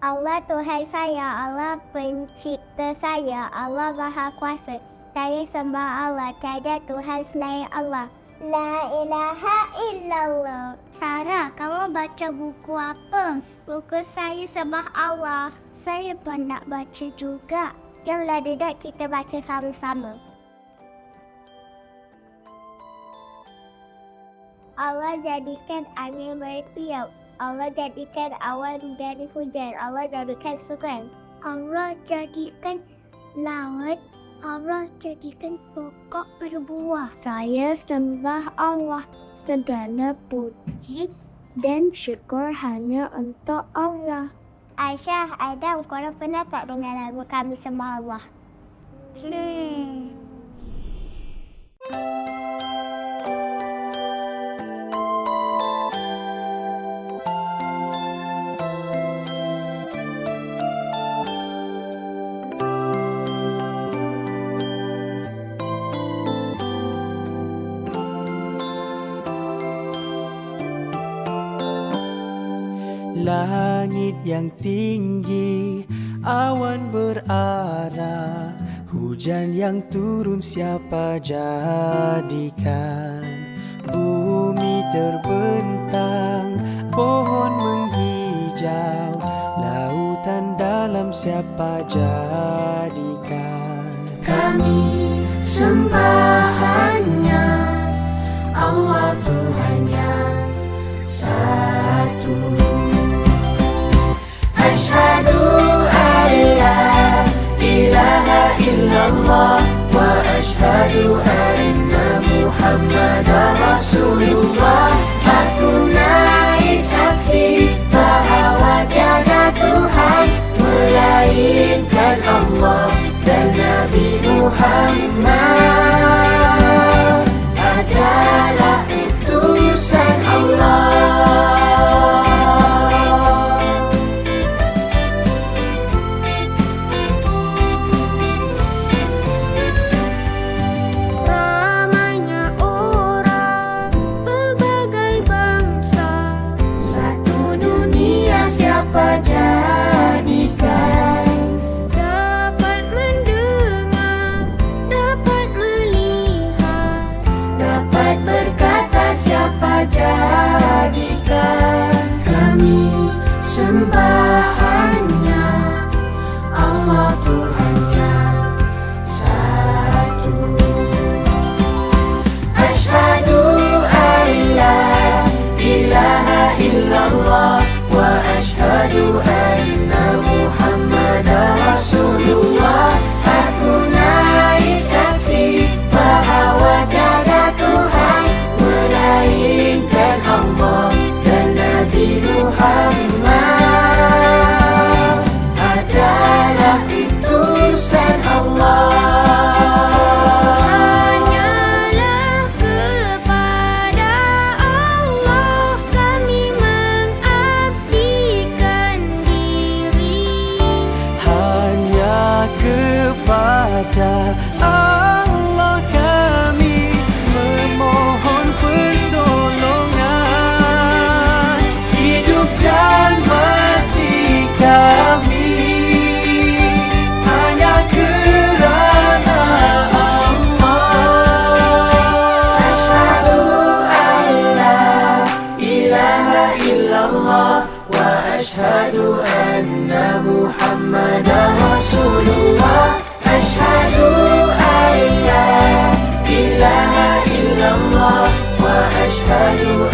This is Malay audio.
Allah Tuhan saya, Allah pencipta saya, Allah Maha Kuasa. Saya sembah Allah, tiada Tuhan selain Allah. La ilaha illallah. Sarah, kamu baca buku apa? Buku saya sembah Allah. Saya pun nak baca juga. Jomlah duduk kita baca sama-sama. Allah jadikan angin bertiup. Allah jadikan awan dari hujan. Allah jadikan sungai. Allah jadikan laut. Allah jadikan pokok berbuah. Saya sembah Allah. Segala puji dan syukur hanya untuk Allah. Aisyah, Adam, korang pernah tak dengar lagu Kami Sembah Allah? Langit yang tinggi, awan berarah, hujan yang turun siapa jadikan? Bumi terbentang, pohon menghijau, lautan dalam siapa jadikan? Kami sembah hanya Allah Tuhan yang satu. Asyhadu an la ilaha illallah wa asyhadu anna Muhammadar Rasulullah. Aku naik saksi bahawa tiada Tuhan melainkan Allah dan Nabi Muhammad adalah utusan Allah. Jadikan kami sembah hanya Allah Tuhan yang satu. Asyhadu an la ilaha illallah wa asyhadu anna Muhammadar Rasulullah. Aku naik saksi bahawa tiada Tuhan melainkan Allah dan Nabi Muhammad adalah utusan Allah. Hanyalah kepada Allah kami mengabdikan diri. Hanya kepada Allah kami memohon pertolongan. Hidup dan mati kami hanya kerana Allah. Asyhadu an la ilaha illallah wa asyhadu anna Muhammadar Rasulullah. Asyhadu an la ilaha illallah wa asyhadu